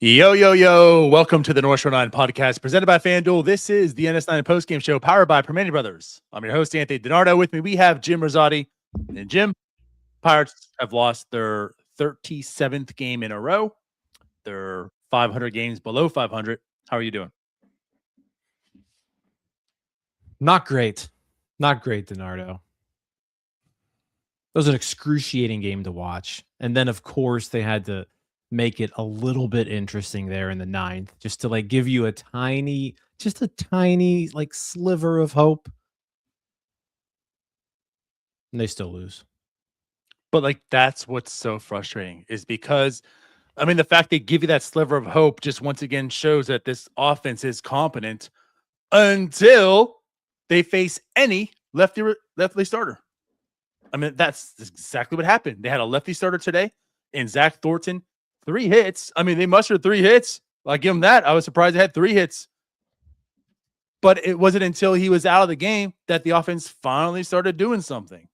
Yo, yo, yo. Welcome to the North Shore 9 podcast presented by FanDuel. This is the NS9 Postgame Show powered by Primanti Bros. I'm your host, Anthony DiNardo. With me, we have Jim Rosati. And Jim, Pirates have lost their 37th game in a row. They're 500 games below 500. How are you doing? Not great. Not great, DiNardo. It was an excruciating game to watch. And then, of course, they had to make it a little bit interesting there in the ninth, just to like give you a tiny like sliver of hope. And they still lose. But like, that's what's so frustrating is because, I mean, the fact they give you that sliver of hope just once again shows that this offense is competent until they face any lefty starter. I mean, that's exactly what happened. They had a lefty starter today in Zach Thornton, 3 hits. I mean, they mustered 3 hits. I'll give them that. I was surprised they had 3 hits. But it wasn't until he was out of the game that the offense finally started doing something.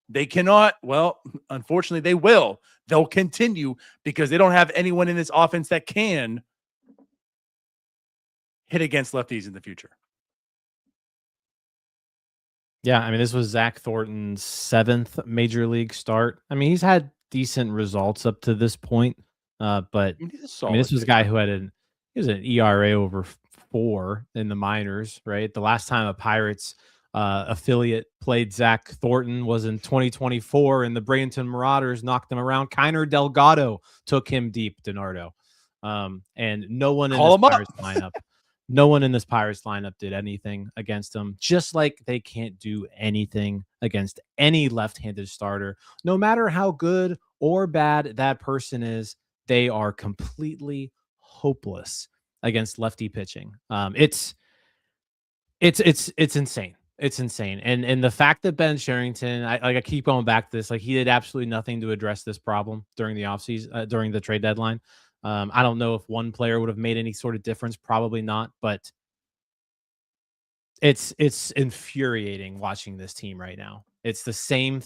They cannot, well, unfortunately, they will. They'll continue because they don't have anyone in this offense that can hit against lefties in the future. Yeah, I mean, this was Zach Thornton's 7th major league start. I mean, he's had decent results up to this point, but I mean, this was a guy who had he was an ERA over 4 in the minors, right? The last time a Pirates affiliate played Zach Thornton was in 2024, and the Bradenton Marauders knocked him around. Kiner Delgado took him deep, DiNardo, and no one in this Pirates lineup. No one in this Pirates lineup did anything against him, just like they can't do anything against any left-handed starter. No matter how good or bad that person is, they are completely hopeless against lefty pitching. It's insane. It's insane. And the fact that Ben Cherington, I keep going back to this, like he did absolutely nothing to address this problem during the offseason, during the trade deadline. I don't know if one player would have made any sort of difference. Probably not, but it's infuriating watching this team right now. It's the same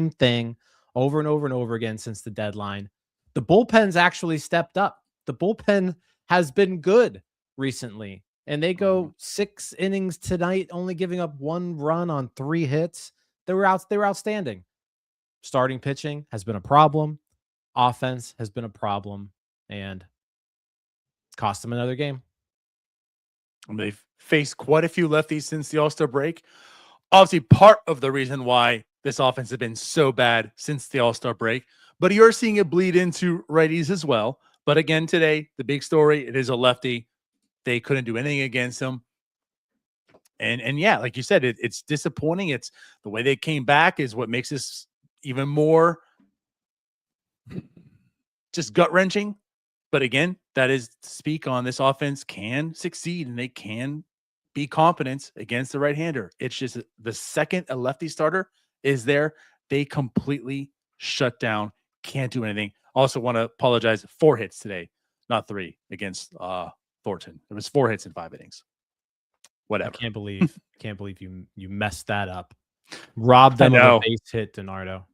thing over and over and over again since the deadline. The bullpen's actually stepped up. The bullpen has been good recently, and they go 6 innings tonight, only giving up 1 run on 3 hits. They were outstanding. Starting pitching has been a problem. Offense has been a problem. And cost them another game. They've faced quite a few lefties since the All-Star break. Obviously, part of the reason why this offense has been so bad since the All-Star break, but you're seeing it bleed into righties as well. But again, today, the big story, it is a lefty. They couldn't do anything against him. And yeah, like you said, it's disappointing. It's the way they came back is what makes this even more just gut-wrenching. But again, that is to speak on this offense can succeed and they can be competent against the right-hander. It's just the second a lefty starter is there, they completely shut down, can't do anything. Also want to apologize, 4 hits today, not 3 against Thornton. It was 4 hits in 5 innings. Whatever. I can't believe you messed that up. Robbed them of a base hit, DiNardo.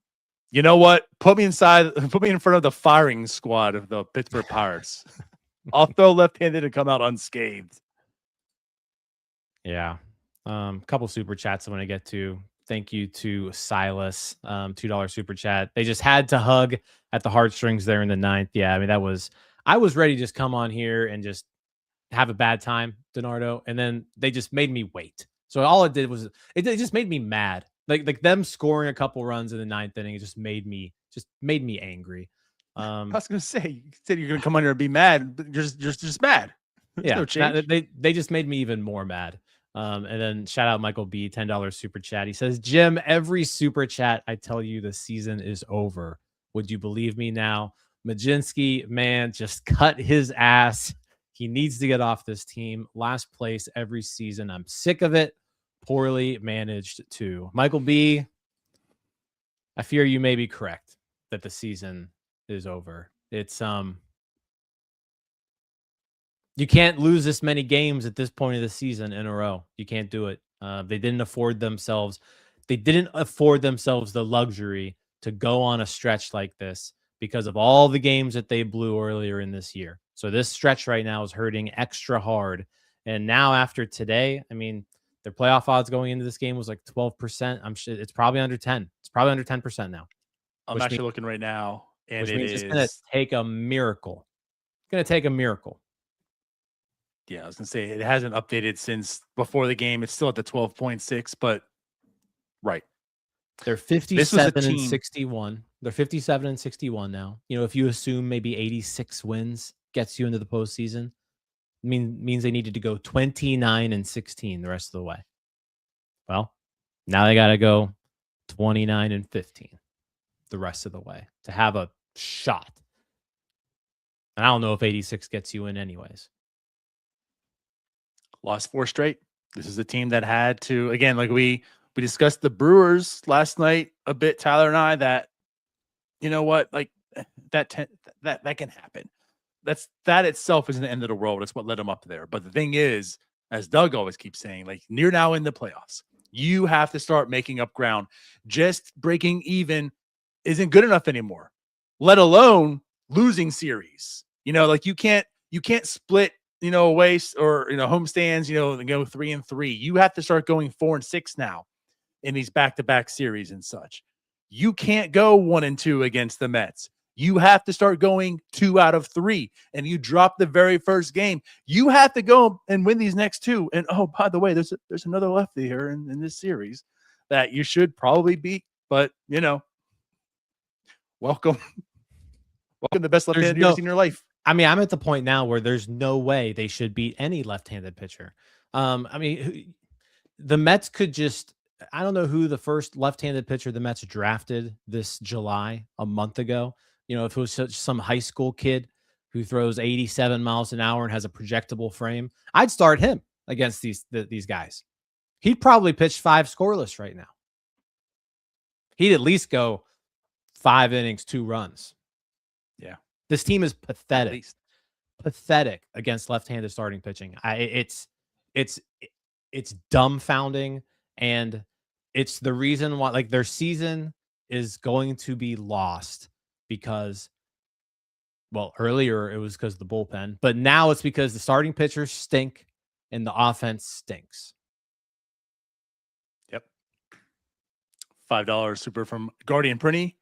You know what? Put me in front of the firing squad of the Pittsburgh Pirates. I'll throw left-handed and come out unscathed. Yeah. Couple super chats I want to get to. Thank you to Silas, $2 super chat. They just had to hug at the heartstrings there in the 9th. Yeah, I mean, I was ready to just come on here and just have a bad time, DiNardo, and then they just made me wait. So all it did was it just made me mad. Like them scoring a couple runs in the 9th inning, it just made me angry. I was gonna say, you said you're gonna come on here and be mad, but you're just mad. There's yeah, no change. they just made me even more mad. And then shout out Michael B, $10 super chat. He says, Jim, every super chat I tell you the season is over. Would you believe me now? Mlodzinski, man, just cut his ass. He needs to get off this team. Last place every season. I'm sick of it. Poorly managed too. Michael B, I fear you may be correct that the season is over. It's you can't lose this many games at this point of the season in a row. You can't do it. They didn't afford themselves the luxury to go on a stretch like this because of all the games that they blew earlier in this year. So this stretch right now is hurting extra hard. And now after today, I mean, their playoff odds going into this game was like 12%. I'm sure it's probably under 10. It's probably under 10% now. I'm actually looking right now, and which means it's going to take a miracle. It's going to take a miracle. Yeah, I was going to say it hasn't updated since before the game. It's still at the 12.6, but right. They're 57 and 61. They're 57 and 61 now. You know, if you assume maybe 86 wins gets you into the postseason, means they needed to go 29 and 16 the rest of the way. Well, now they got to go 29 and 15 the rest of the way to have a shot. And I don't know if 86 gets you in anyways. Lost 4 straight. This is a team that had to, again, like we discussed the Brewers last night a bit, Tyler and I, that, you know what, like that can happen. That itself isn't the end of the world. It's what led them up there. But the thing is, as Doug always keeps saying, like, you're now in the playoffs. You have to start making up ground. Just breaking even isn't good enough anymore, let alone losing series. You know, like you can't split, you know, away or, you know, home stands, you know, and go 3-3. You have to start going 4-6 now in these back-to-back series and such. You can't go 1-2 against the Mets. You have to start going 2 out of 3, and you drop the very first game. You have to go and win these next 2. And oh, by the way, there's another lefty here in this series that you should probably beat. But you know, welcome to the best left-handed you've ever seen in your life. I mean, I'm at the point now where there's no way they should beat any left-handed pitcher. I mean, the Mets could just. I don't know who the first left-handed pitcher the Mets drafted this July a month ago. You know, if it was some high school kid who throws 87 miles an hour and has a projectable frame, I'd start him against these guys. He'd probably pitch 5 scoreless right now. He'd at least go 5 innings, 2 runs. Yeah. This team is pathetic. Pathetic against left-handed starting pitching. It's dumbfounding, and it's the reason why, like, their season is going to be lost because, well, earlier it was because of the bullpen, but now it's because the starting pitchers stink and the offense stinks. Yep. $5 super from Guardian Prinny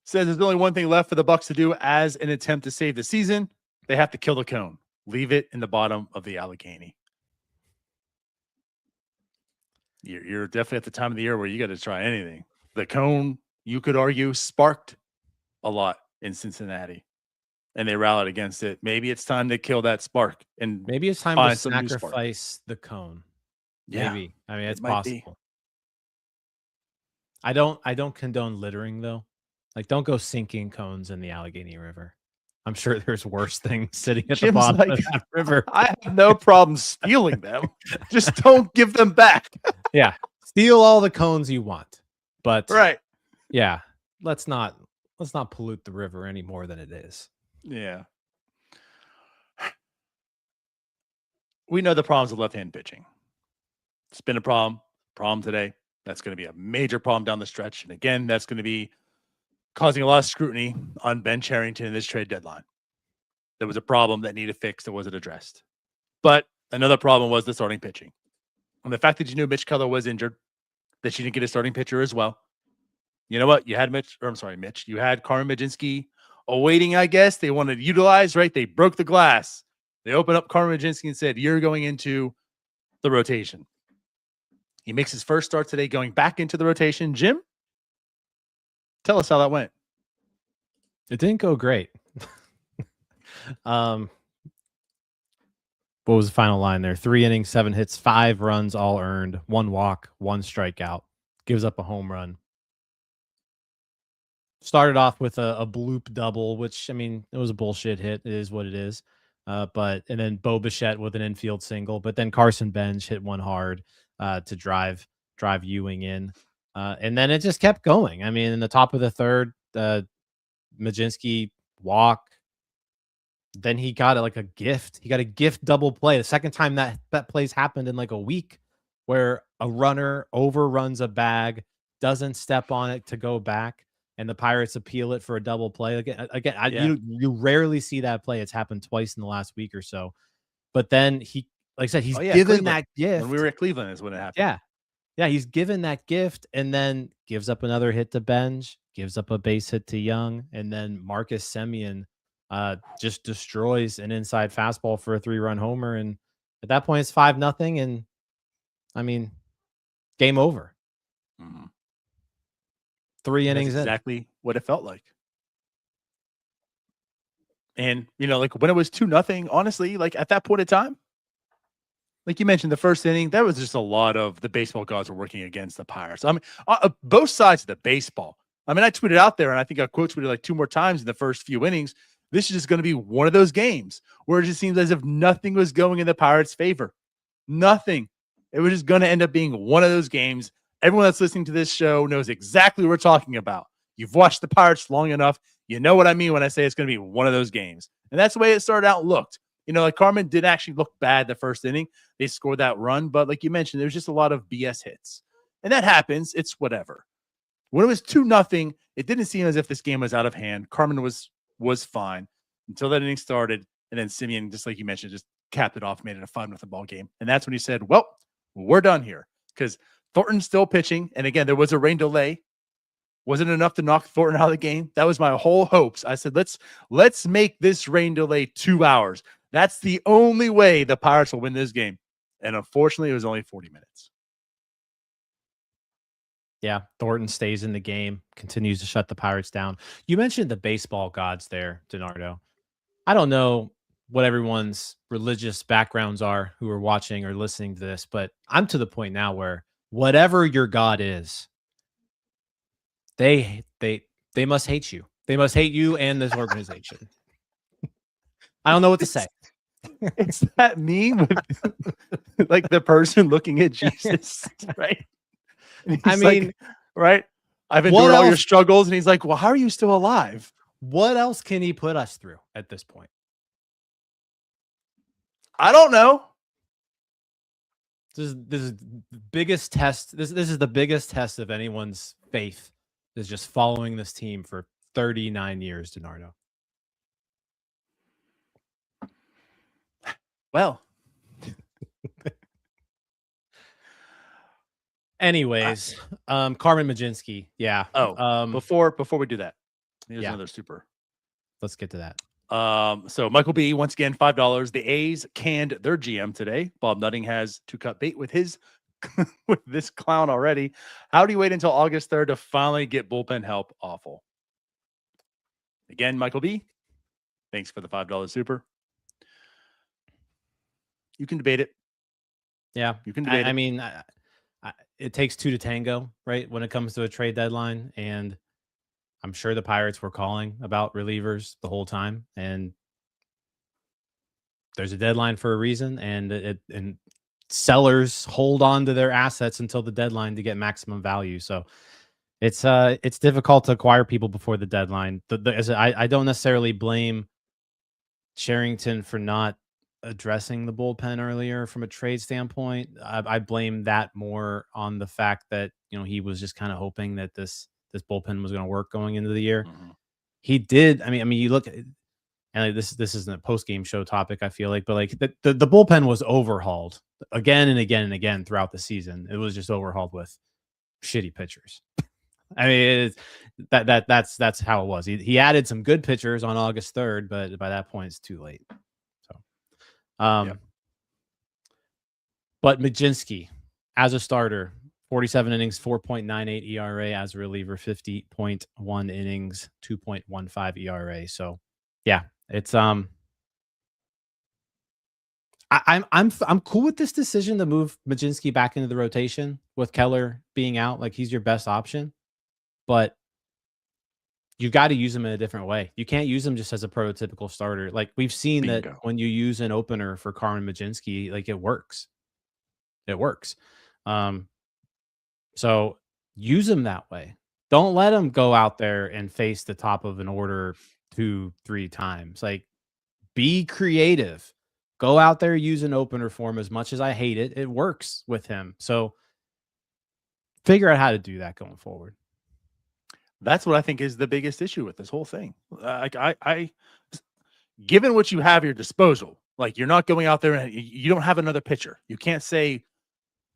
says there's only one thing left for the Bucks to do as an attempt to save the season. They have to kill the cone. Leave it in the bottom of the Allegheny. You're definitely at the time of the year where you got to try anything. The cone, you could argue, sparked a lot in Cincinnati, and they rallied against it. Maybe it's time to kill that spark, and maybe it's time to sacrifice the cone. Yeah, maybe. I mean, it's possible. I don't condone littering though. Like, don't go sinking cones in the Allegheny River. I'm sure there's worse things sitting at the bottom of that river. I have no problem stealing them. Just don't give them back. Yeah. Steal all the cones you want. But right. Yeah. Let's not pollute the river any more than it is. Yeah. We know the problems of left-hand pitching. It's been a problem today. That's going to be a major problem down the stretch. And again, that's going to be causing a lot of scrutiny on Ben Cherington in this trade deadline. There was a problem that needed fixed that wasn't addressed. But another problem was the starting pitching. And the fact that you knew Mitch Keller was injured, that you didn't get a starting pitcher as well. You know what? You had Mitch. You had Carmen Mlodzinski awaiting, I guess. They wanted to utilize, right? They broke the glass. They opened up Carmen Mlodzinski and said, you're going into the rotation. He makes his first start today going back into the rotation. Jim? Tell us how that went. It didn't go great. What was the final line there? 3 innings, 7 hits, 5 runs, all earned, 1 walk, 1 strikeout. Gives up a home run. Started off with a bloop double, which, I mean, it was a bullshit hit. It is what it is. And then Bo Bichette with an infield single. But then Carson Bench hit one hard to drive Ewing in. And then it just kept going. I mean, in the top of the third, Mlodzinski walk. Then he got like a gift. He got a gift double play. The second time that play's happened in like a week, where a runner overruns a bag, doesn't step on it to go back, and the Pirates appeal it for a double play. Again, you rarely see that play. It's happened twice in the last week or so. But then he, like I said, he's given Cleveland. that gift. When we were at Cleveland is when it happened. Yeah, he's given that gift and then gives up another hit to Benj, gives up a base hit to Young, and then Marcus Semien just destroys an inside fastball for a 3-run homer. And at that point, it's 5-0. And I mean, game over. 3 innings in. Exactly what it felt like. And, like when it was 2-0, honestly, like at that point in time, like you mentioned, the first inning, that was just a lot of the baseball gods were working against the Pirates. I mean, both sides of the baseball. I mean, I tweeted out there, and I think I quote tweeted like 2 more times in the first few innings. This is just going to be one of those games where it just seems as if nothing was going in the Pirates' favor. Nothing. It was just going to end up being one of those games. Everyone that's listening to this show knows exactly what we're talking about. You've watched the Pirates long enough. You know what I mean when I say it's going to be one of those games. And that's the way it started out and looked. Like Carmen did actually look bad the first inning. They scored that run, but like you mentioned, there was just a lot of BS hits. And that happens. It's whatever. When it was 2-0, it didn't seem as if this game was out of hand. Carmen was fine until that inning started. And then Semien, just like you mentioned, just capped it off, made it a 5-0 ball game. And that's when he said, well, we're done here. Because Thornton's still pitching. And again, there was a rain delay. Wasn't enough to knock Thornton out of the game. That was my whole hopes. I said, let's make this rain delay 2 hours. That's the only way the Pirates will win this game. And unfortunately, it was only 40 minutes. Yeah, Thornton stays in the game, continues to shut the Pirates down. You mentioned the baseball gods there, DiNardo. I don't know what everyone's religious backgrounds are who are watching or listening to this, but I'm to the point now where whatever your god is, they must hate you. They must hate you and this organization. I don't know what to say. It's that meme with like the person looking at Jesus, right? I mean, like, right? I've endured all your struggles, and he's like, well, how are you still alive? What else can he put us through at this point? I don't know. This is the biggest test. This is the biggest test of anyone's faith, is just following this team for 39 years, DiNardo. Well, anyways, Carmen Mlodzinski. Yeah. Before we do that, here's another super. Let's get to that. So Michael B, once again, $5. The A's canned their GM today. Bob Nutting has to cut bait with his with this clown already. How do you wait until August 3rd to finally get bullpen help? Awful. Again, Michael B, thanks for the $5 super. You can debate it. Yeah, you can debate it. I mean, it takes 2 to tango, right? When it comes to a trade deadline, and I'm sure the Pirates were calling about relievers the whole time, and there's a deadline for a reason, and sellers hold on to their assets until the deadline to get maximum value. So it's difficult to acquire people before the deadline. I don't necessarily blame Sherrington for not addressing the bullpen earlier from a trade standpoint. I blame that more on the fact that he was just kind of hoping that this bullpen was going to work going into the year. He did. I mean, you look at, and this isn't a post-game show topic, I feel like, but like the bullpen was overhauled again and again and again throughout the season. It was just overhauled with shitty pitchers. I mean, that's how it was. He added some good pitchers on August 3rd, but by that point it's too late. So, but Mlodzinski as a starter, 47 innings, 4.98 ERA, as a reliever, 50.1 innings, 2.15 ERA. So, yeah, it's I'm cool with this decision to move Mlodzinski back into the rotation with Keller being out. Like, he's your best option, but you've got to use him in a different way. You can't use him just as a prototypical starter. Like, we've seen that when you use an opener for Carmen Mlodzinski, like, it works. It works. So use him that way. Don't let him go out there and face the top of an order 2-3 times. Like, be creative. Go out there, use an opener for him. As much as I hate it, it works with him. So figure out how to do that going forward. That's what I think is the biggest issue with this whole thing. Given what you have at your disposal, like you're not going out there and you don't have another pitcher. You can't say,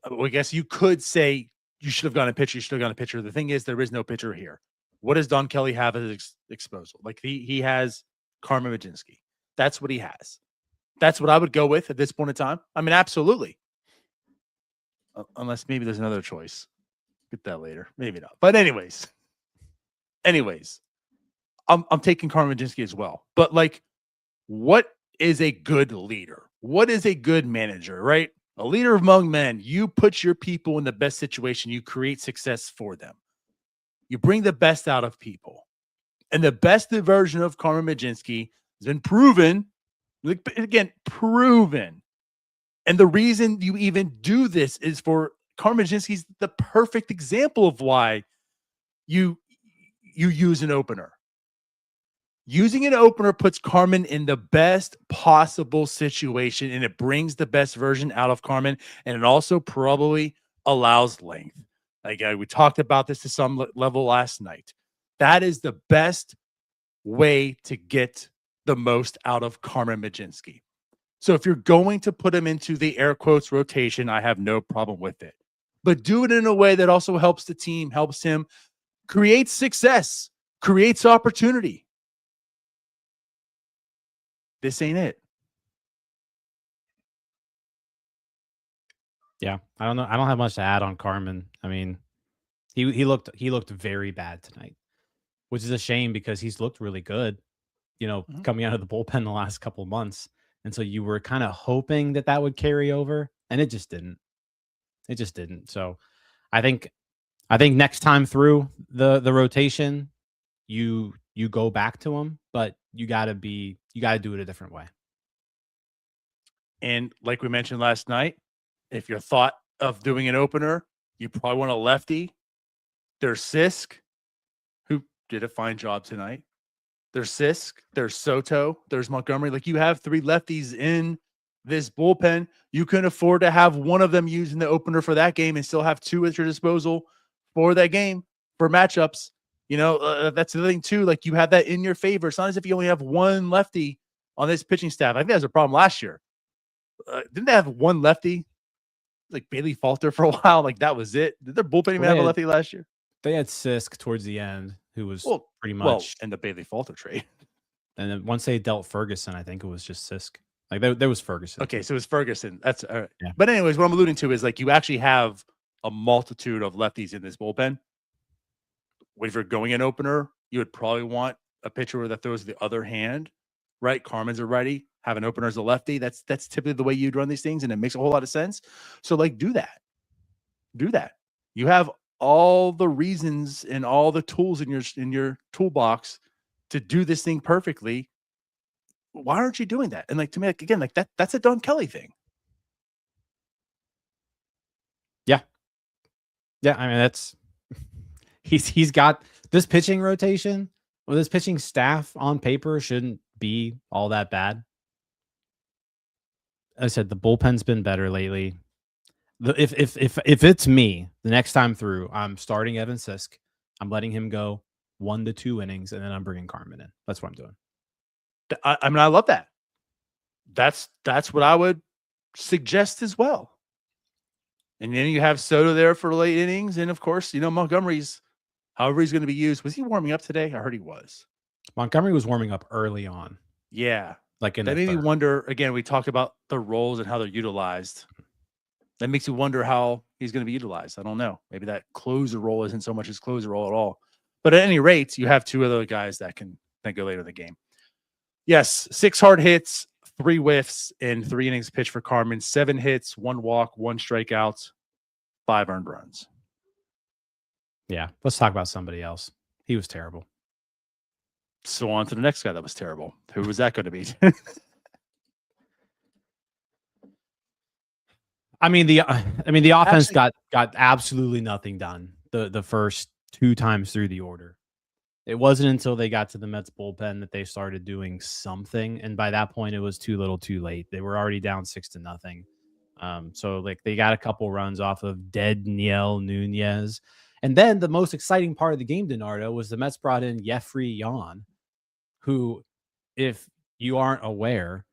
well, I guess you could say you should have gone a pitcher. You should have gone a pitcher. The thing is, there is no pitcher here. What does Don Kelly have at his disposal? Like he has Carmen Mlodzinski. That's what he has. That's what I would go with at this point in time. I mean, absolutely. Unless maybe there's another choice. Get that later. Maybe not. But anyways, I'm taking Carmen Mlodzinski as well. But like, what is a good leader? What is a good manager, right? A leader among men. You put your people in the best situation. You create success for them. You bring the best out of people. And the best version of Carmen Mlodzinski has been proven. Again, proven. And the reason you even do this is for Carmen Mlodzinski's the perfect example of why you use an opener. Using an opener puts Carmen in the best possible situation, and it brings the best version out of Carmen, and it also probably allows length. Like we talked about this to some level last night. That is the best way to get the most out of Carmen Mlodzinski. So if you're going to put him into the air quotes rotation, I have no problem with it. But do it in a way that also helps the team, helps him, creates success, creates opportunity. This ain't it. Yeah, I don't know. I don't have much to add on Carmen. I mean, he looked very bad tonight, which is a shame because he's looked really good, coming out of the bullpen the last couple of months. And so you were kind of hoping that would carry over, and it just didn't. It just didn't. So I think next time through the rotation, you go back to him, but you got to do it a different way. And like we mentioned last night, if you're thought of doing an opener, you probably want a lefty. There's Sisk, who did a fine job tonight. There's Sisk, there's Soto, there's Montgomery. Like you have three lefties in this bullpen. You can afford to have one of them using the opener for that game and still have two at your disposal for that game for matchups. That's the thing too. Like you have that in your favor. It's not as if you only have one lefty on this pitching staff. I think that was a problem last year. Didn't they have one lefty? Like Bailey Falter for a while. Like that was it. Did their bullpen even have a lefty last year? They had Sisk towards the end, who was pretty much in the Bailey Falter trade. And then once they dealt Ferguson, I think it was just Sisk. Like there was Ferguson. Okay, so it was Ferguson. That's all right. Yeah. But anyways, what I'm alluding to is like you actually have a multitude of lefties in this bullpen. If you're going an opener, you would probably want a pitcher that throws the other hand, right? Carmen's a righty, have an opener as a lefty. That's typically the way you'd run these things, and it makes a whole lot of sense. So like do that. Do that. You have all the reasons and all the tools in your toolbox to do this thing perfectly. Why aren't you doing that? And like to me, like, again, like that's a Don Kelly thing. Yeah. Yeah. I mean, that's he's got this pitching rotation or this pitching staff on paper shouldn't be all that bad. I said the bullpen's been better lately. If it's me, the next time through, I'm starting Evan Sisk. I'm letting him go 1 to 2 innings, and then I'm bringing Carmen in. That's what I'm doing. I mean, I love that. That's what I would suggest as well. And then you have Soto there for late innings, and of course, Montgomery's however he's going to be used. Was he warming up today? I heard he was. Montgomery was warming up early on. Yeah, like in that made me wonder. Again, we talked about the roles and how they're utilized. That makes you wonder how he's going to be utilized. I don't know. Maybe that closer role isn't so much his closer role at all. But at any rate, you have two other guys that can go later in the game. Yes, 6 hard hits, 3 whiffs, and 3 innings pitched for Carmen. 7 hits, 1 walk, 1 strikeout, 5 earned runs. Yeah, let's talk about somebody else. He was terrible. So on to the next guy that was terrible. Who was that going to be? I mean the offense got absolutely nothing done the first 2 times through the order. It wasn't until they got to the Mets bullpen that they started doing something, and by that point it was too little, too late. They were already down 6-0. So like they got a couple runs off of Daniel Nunez, And then the most exciting part of the game, DiNardo, was the Mets brought in Yohan, who, if you aren't aware,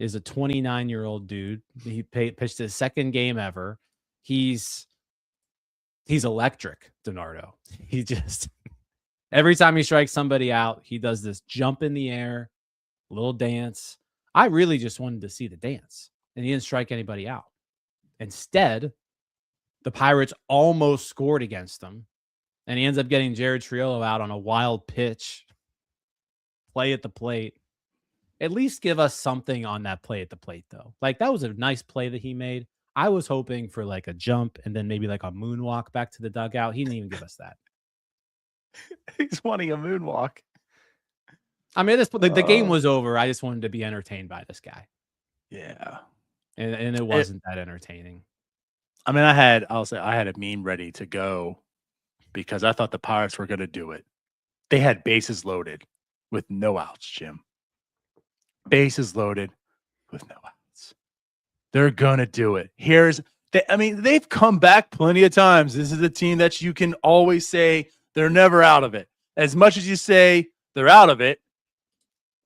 is a 29-year-old dude. He pitched his second game ever. He's electric, DiNardo. He just every time he strikes somebody out, he does this jump in the air, little dance. I really just wanted to see the dance, and he didn't strike anybody out. Instead, the Pirates almost scored against him, and he ends up getting Jared Triolo out on a wild pitch. Play at the plate. At least give us something on that play at the plate, though. Like, that was a nice play that he made. I was hoping for like a jump and then maybe like a moonwalk back to the dugout. He didn't even give us that. He's wanting a moonwalk. I mean, the game was over. I just wanted to be entertained by this guy. Yeah. And it wasn't that entertaining. I mean, I had a meme ready to go because I thought the Pirates were going to do it. They had bases loaded with no outs, Jim. Bases loaded with no outs. They're going to do it. They've come back plenty of times. This is a team that you can always say they're never out of it. As much as you say they're out of it,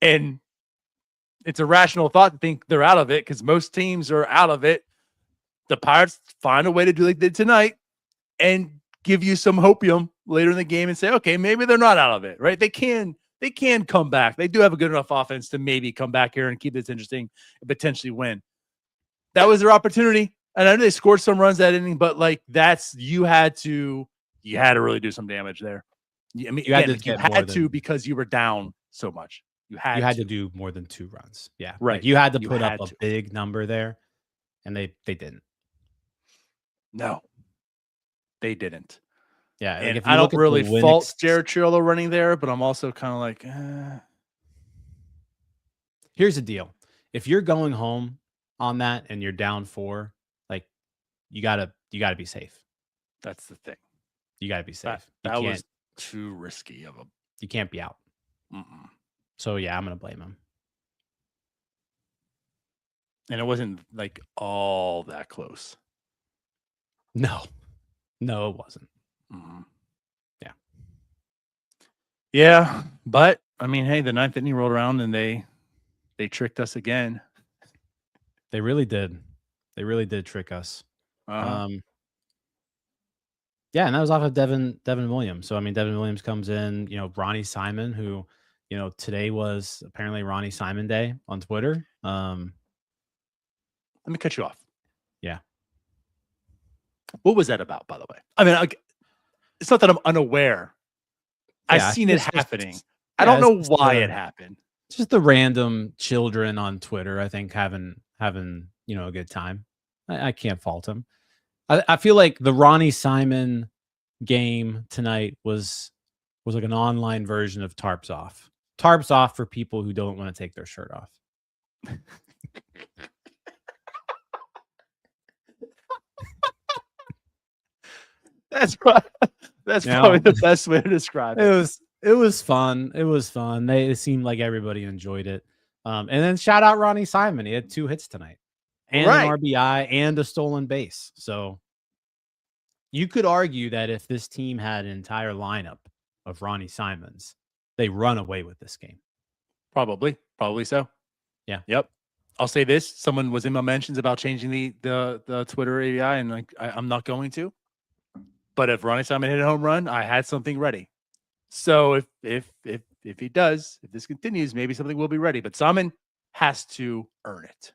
and it's a rational thought to think they're out of it because most teams are out of it. The Pirates find a way to do like they did tonight and give you some hopium later in the game and say, okay, maybe they're not out of it, right? They can come back. They do have a good enough offense to maybe come back here and keep this interesting and potentially win. That was their opportunity. And I know they scored some runs that inning, but like you had to really do some damage there. I mean, you had to because you were down so much. You had to do more than 2 runs. Yeah. Right. Like you had to put up a big number there, and they didn't. No, they didn't. Yeah. And I don't really fault Jared Triolo running there, but I'm also kind of like, Here's the deal. If you're going home on that and you're down 4, like you gotta be safe. That's the thing. You gotta be safe. That was too risky of a. You can't be out. Mm-mm. So yeah, I'm gonna blame him. And it wasn't like all that close. No, it wasn't. Mm-hmm. Yeah. Yeah, but I mean, hey, the 9th inning rolled around and they tricked us again. They really did. They really did trick us. Uh-huh. Yeah, and that was off of Devin Williams. So I mean, Devin Williams comes in. Ronnie Simon, who today was apparently Ronnie Simon Day on Twitter. Let me cut you off. Yeah. What was that about, by the way? I mean, it's not that I'm unaware. Yeah, I've seen it happening. I don't know why it happened. Just the random children on Twitter, I think, having a good time. I can't fault him. I feel like the Ronnie Simon game tonight was like an online version of Tarps Off. Tarps Off for people who don't want to take their shirt off. That's probably the best way to describe it. It was fun. It was fun. It seemed like everybody enjoyed it. And then shout out Ronnie Simon. He had 2 hits tonight, and an RBI and a stolen base. So you could argue that if this team had an entire lineup of Ronnie Simons, they run away with this game. Probably so. Yeah. Yep. I'll say this: someone was in my mentions about changing the Twitter API, and I'm not going to. But if Ronnie Simon hit a home run, I had something ready. So if he does, if this continues, maybe something will be ready. But Simon has to earn it.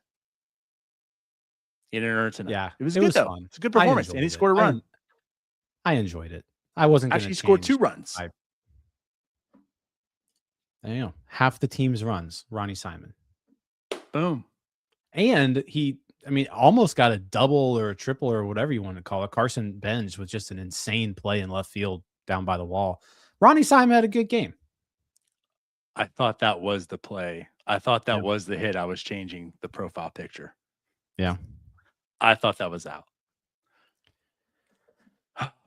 He didn't earn it tonight. Yeah, it was good though. Fun. It's a good performance, and he scored a run. I enjoyed it. I wasn't actually scored 2 runs. Half the team's runs, Ronnie Simon. Boom. And he almost got a double or a triple or whatever you want to call it. Carson Benz with just an insane play in left field down by the wall. Ronnie Simon had a good game. I thought that was the play. I thought that was the hit. I was changing the profile picture. Yeah. I thought that was out.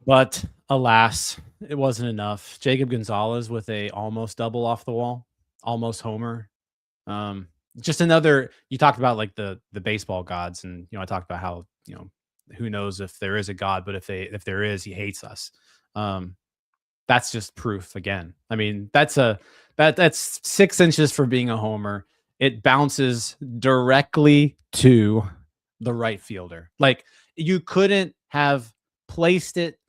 But alas, it wasn't enough. Jacob Gonzalez with a almost double off the wall, almost homer. Just another, you talked about like the baseball gods, and I talked about how who knows if there is a god, but if there is, he hates us. That's just proof again. I mean, that's 6 inches for being a homer. It bounces directly to the right fielder. Like, you couldn't have placed it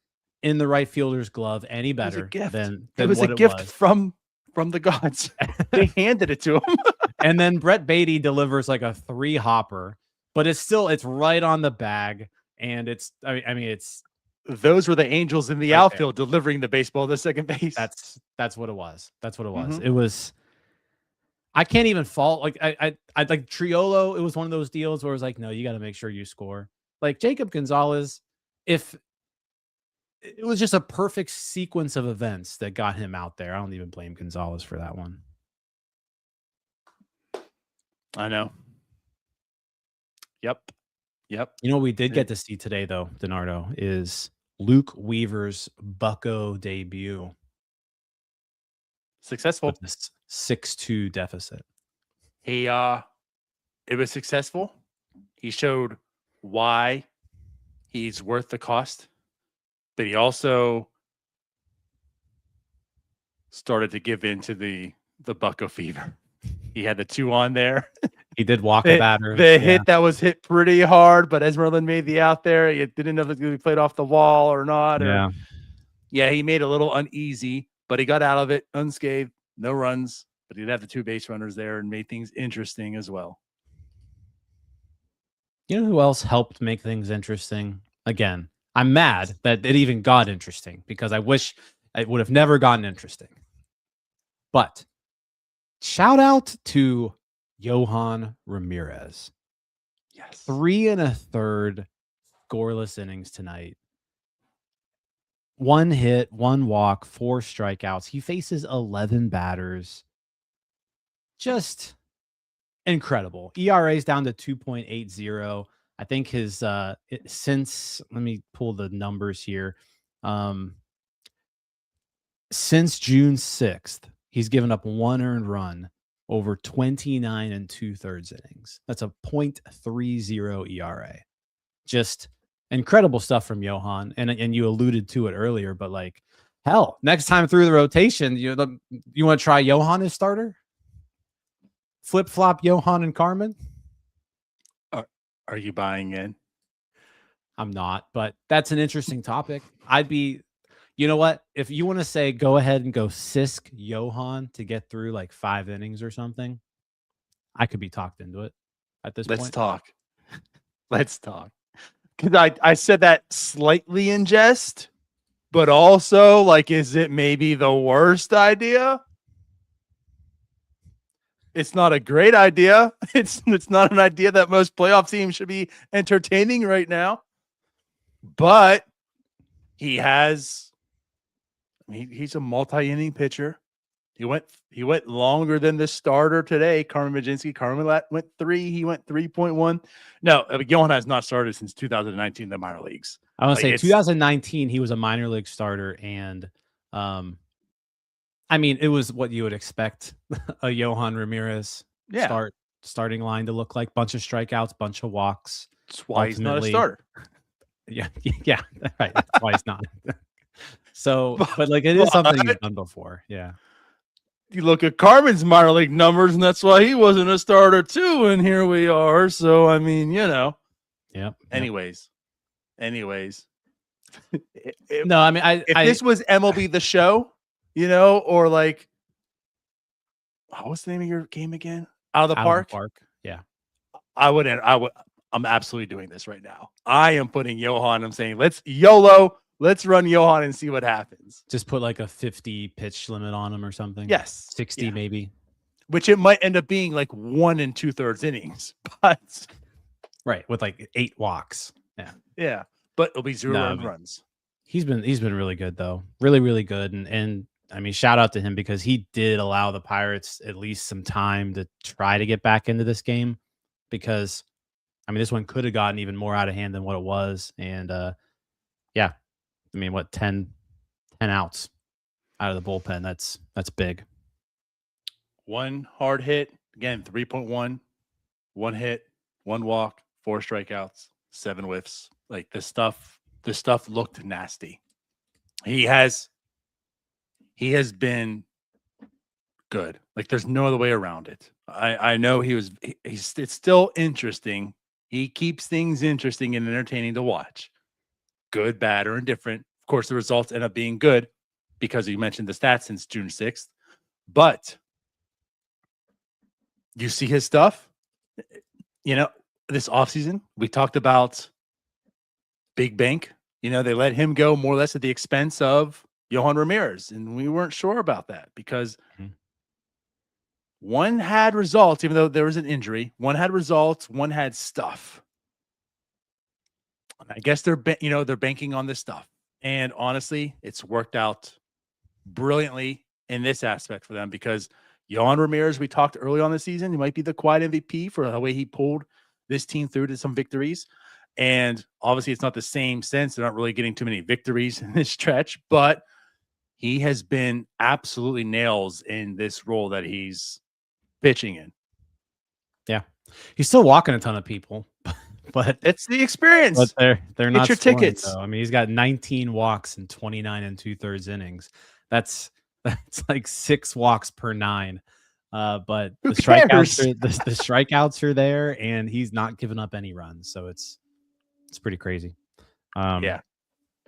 in the right fielder's glove any better than it was what a it gift was. from the gods. They handed it to him. And then Brett Beatty delivers like a 3-hopper, but it's right on the bag. And I mean, those were the angels in the right outfield delivering the baseball to second base. That's what it was. That's what it was. Mm-hmm. It was. I can't even fault. Like, I like Triolo. It was one of those deals where it was like, no, you got to make sure you score. Like Jacob Gonzalez, if it was just a perfect sequence of events that got him out there. I don't even blame Gonzalez for that one. I know. Yep. You know what we did get to see today, though, DiNardo, is Luke Weaver's Bucco debut. Successful. With this 6-2 deficit. It was successful. He showed why he's worth the cost, but he also started to give in to the Bucco fever. He had the 2 on there. He did walk a batter. The hit that was hit pretty hard, but Esmeralda made the out there. He didn't know if it was going to be played off the wall or not. Yeah, he made it a little uneasy, but he got out of it unscathed. No runs, but he'd have the 2 base runners there and made things interesting as well. You know who else helped make things interesting? Again, I'm mad that it even got interesting because I wish it would have never gotten interesting. But shout out to Yohan Ramirez. Yes. 3 1/3 scoreless innings tonight. 1 hit, 1 walk, 4 strikeouts. He faces 11 batters. Just incredible. ERA is down to 2.80. I think his since, let me pull the numbers here. Since June 6th, he's given up 1 earned run over 29 2/3 innings. That's a 0.30 ERA. Just incredible stuff from Yohan. And you alluded to it earlier, but like, hell, next time through the rotation, you want to try Yohan as starter? Flip flop Yohan and Carmen? Are you buying in? I'm not, but that's an interesting topic. You know what? If you want to say go ahead and go Sisk Yohan to get through like 5 innings or something, I could be talked into it at this point. Let's talk. Because I said that slightly in jest, but also like, is it maybe the worst idea? It's not a great idea. It's not an idea that most playoff teams should be entertaining right now. But he's a multi-inning pitcher. He went longer than the starter today. Carmen Mlodzinski. Carmen went 3. He went 3.1. No, Yohan has not started since 2019 in the minor leagues. I want to say 2019 he was a minor league starter, and I mean, it was what you would expect a Yohan Ramirez starting line to look like. Bunch of strikeouts, bunch of walks. That's why he's not a starter. Yeah, right. That's why he's not. So, but like, it is something he's done before. Yeah. You look at Carmen's minor league numbers, and that's why he wasn't a starter too. And here we are. So, I mean, Yeah. Anyways. No, I mean, if this was MLB The Show, or like, what's the name of your game again? Out of the Park. Yeah. I'm absolutely doing this right now. I am putting Yohan. I'm saying, let's YOLO. Let's run Yohan and see what happens. Just put like a 50 pitch limit on him or something. Yes. 60 maybe. Which it might end up being like 1 2/3 innings. But right, with like 8 walks. Yeah. Yeah. But it'll be 0 runs. He's been really good though. Really, really good. And I mean, shout out to him because he did allow the Pirates at least some time to try to get back into this game, because I mean, this one could have gotten even more out of hand than what it was. And yeah, I mean, 10 outs out of the bullpen. That's big. 1 hard hit, again, 3.1, 1 hit, 1 walk, 4 strikeouts, 7 whiffs. Like the stuff looked nasty. He has been good. Like there's no other way around it. I know it's still interesting. He keeps things interesting and entertaining to watch. Good, bad, or indifferent. Of course, the results end up being good because you mentioned the stats since June 6th. But you see his stuff. This offseason, we talked about Big Bank. They let him go more or less at the expense of Yohan Ramirez. And we weren't sure about that because one had results, even though there was an injury. One had results, one had stuff. I guess they're banking on this stuff. And honestly, it's worked out brilliantly in this aspect for them because Yohan Ramirez, we talked early on the season, he might be the quiet MVP for the way he pulled this team through to some victories. And obviously, it's not the same sense. They're not really getting too many victories in this stretch, but he has been absolutely nails in this role that he's pitching in. Yeah. He's still walking a ton of people, but it's the experience. But they're not your scoring, tickets. though. I mean, he's got 19 walks in 29 2/3 innings. That's like 6 walks per 9. But the strikeouts are there, and he's not giving up any runs. So it's pretty crazy. Yeah.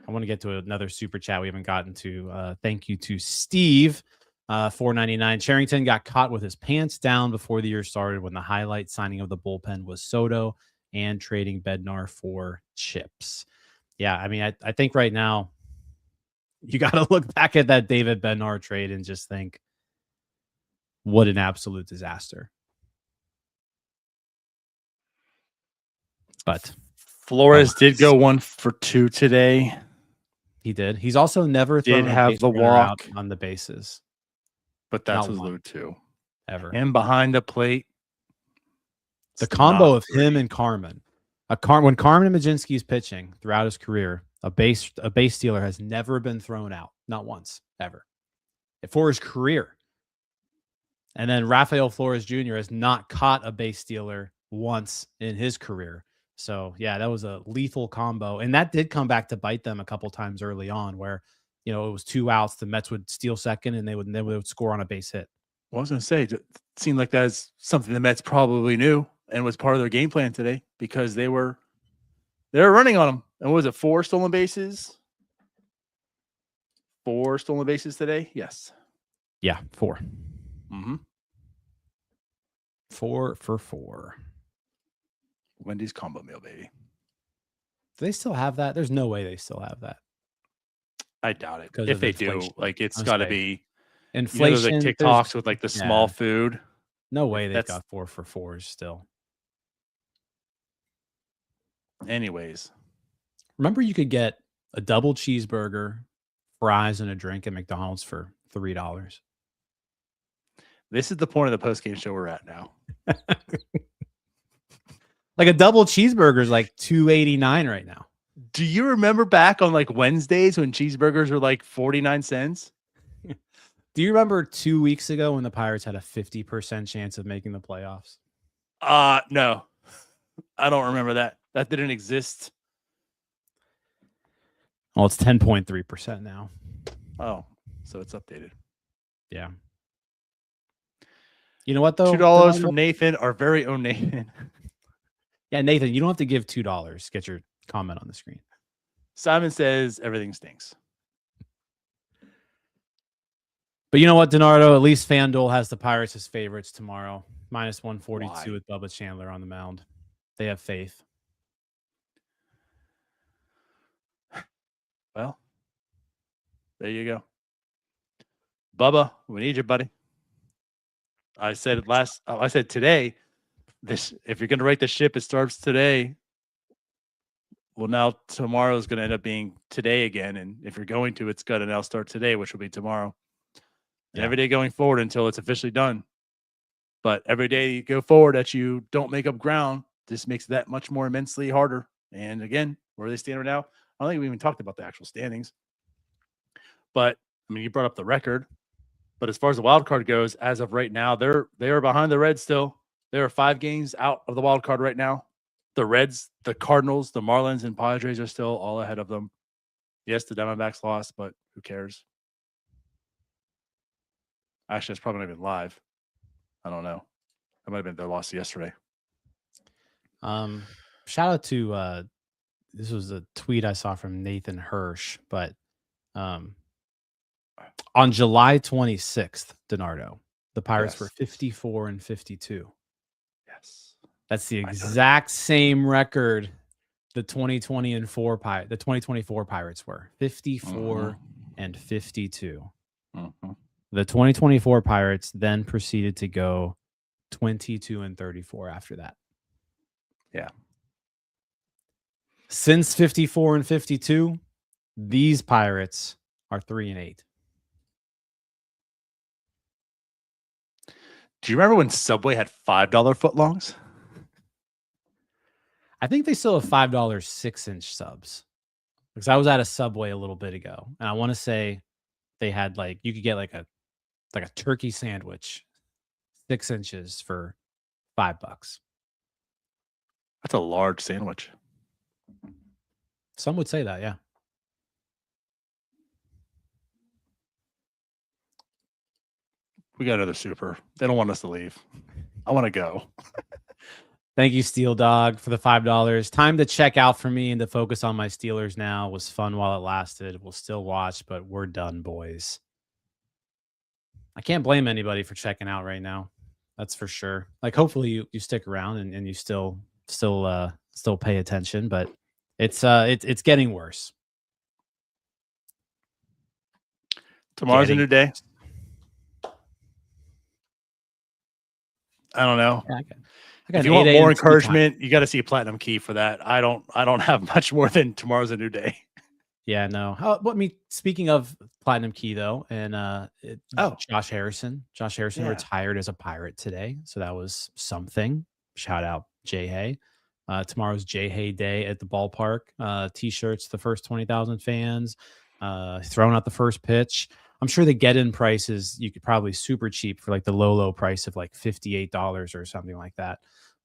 I want to get to another super chat we haven't gotten to. Thank you to Steve, $4.99. Charrington got caught with his pants down before the year started when the highlight signing of the bullpen was Soto and trading Bednar for chips. Yeah, I mean, I think right now you got to look back at that David Bednar trade and just think, what an absolute disaster. But Flores did go 1 for 2 today. He did. He's also never thrown have the walk on the bases. But that's his load too. Ever. And behind the plate. The combo of him and Carmen. When Carmen Mlodzinski is pitching throughout his career, a base stealer has never been thrown out. Not once, ever. For his career. And then Rafael Flores Jr. has not caught a base stealer once in his career. So, yeah, that was a lethal combo. And that did come back to bite them a couple times early on where, it was 2 outs. The Mets would steal second and they would score on a base hit. Well, I was going to say, it seemed like that's something the Mets probably knew and was part of their game plan today because they were running on them. And what was it, 4 stolen bases? 4 stolen bases today? Yes. Yeah, 4. Mm-hmm. 4 for 4. Wendy's combo meal, baby. Do they still have that? There's no way they still have that. I doubt it. If they do, it's got to be inflation. Those TikToks with the small food. No way they've got 4 for 4s still. Anyways, remember you could get a double cheeseburger, fries, and a drink at McDonald's for $3. This is the point of the postgame show we're at now. Like a double cheeseburger is like $2.89 right now. Do you remember back on Wednesdays when cheeseburgers were 49 cents? Do you remember 2 weeks ago when the Pirates had a 50% chance of making the playoffs? No, I don't remember that. That didn't exist. Well, it's 10.3% now. Oh, so it's updated. Yeah. You know what, though? $2 from Nathan, our very own Nathan. Yeah, Nathan, you don't have to give $2. Get your comment on the screen. Simon says everything stinks. But you know what, DiNardo? At least FanDuel has the Pirates as favorites tomorrow. -142 with Bubba Chandler on the mound. They have faith. Well, there you go. Bubba, we need you, buddy. I said today, if you're going to right the ship, it starts today. Well, now tomorrow is going to end up being today again. And if you're going to, it's going to now start today, which will be tomorrow. And every day going forward until it's officially done. But every day you go forward that you don't make up ground, this makes that much more immensely harder. And again, where they stand right now, I don't think we even talked about the actual standings. But, I mean, you brought up the record. But as far as the wild card goes, as of right now, they are behind the Reds still. There are 5 games out of the wild card right now. The Reds, the Cardinals, the Marlins, and Padres are still all ahead of them. Yes, the Diamondbacks lost, but who cares? Actually, it's probably not even live. I don't know. That might have been their loss yesterday. Shout out to this was a tweet I saw from Nathan Hirsch, but on July 26th, DiNardo, the Pirates were 54-52. Yes. That's the exact same record the 2024 Pirates were 54-52. The 2024 Pirates then proceeded to go 22-34 after that. Yeah. Since 54-52, these Pirates are 3-8. Do you remember when Subway had $5 footlongs? I think they still have $5 6-inch subs. Because I was at a Subway a little bit ago, and I want to say they had you could get like a turkey sandwich, 6 inches for $5. That's a large sandwich. Some would say that, yeah. We got another super. They don't want us to leave. I want to go. Thank you, Steel Dog, for the $5. Time to check out for me and to focus on my Steelers now. It was fun while it lasted. We'll still watch, but we're done, boys. I can't blame anybody for checking out right now. That's for sure. Hopefully you stick around and you still pay attention, but it's getting worse. Tomorrow's a new day. I don't know. Yeah, if you want more encouragement, you got to see Platinum Key for that. I don't have much more than tomorrow's a new day. Yeah, no. Speaking of Platinum Key though, and Josh Harrison retired as a Pirate today, so that was something. Shout out Jay Hay. Tomorrow's Jay Hay Day at the ballpark. T-shirts, the first 20,000 fans. Throwing out the first pitch. I'm sure the get-in prices you could probably super cheap for the low price of $58 or something like that.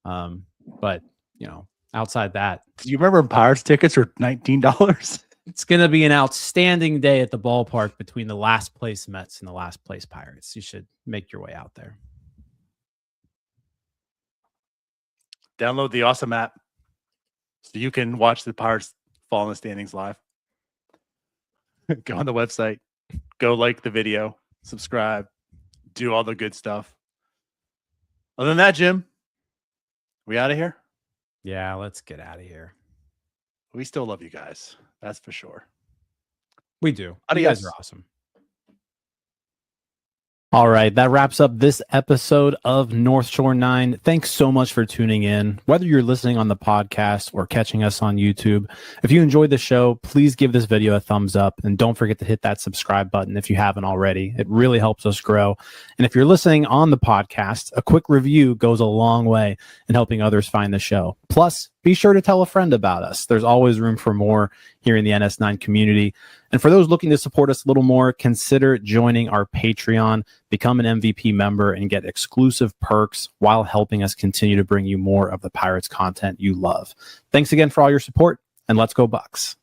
But outside that, do you remember Pirates tickets were $19? It's going to be an outstanding day at the ballpark between the last place Mets and the last place Pirates. You should make your way out there. Download the awesome app so you can watch the Pirates fall in the standings live. Go on the website. Go like the video, subscribe, do all the good stuff. Other than that, Jim, we out of here? Yeah, let's get out of here. We still love you guys. That's for sure. We do. Adios. You guys are awesome. All right, that wraps up this episode of North Shore 9. Thanks so much for tuning in. Whether you're listening on the podcast or catching us on YouTube, if you enjoyed the show, please give this video a thumbs up and don't forget to hit that subscribe button if you haven't already. It really helps us grow. And if you're listening on the podcast, a quick review goes a long way in helping others find the show. Plus, be sure to tell a friend about us. There's always room for more here in the NS9 community. And for those looking to support us a little more, consider joining our Patreon, become an MVP member, and get exclusive perks while helping us continue to bring you more of the Pirates content you love. Thanks again for all your support, and let's go Bucks.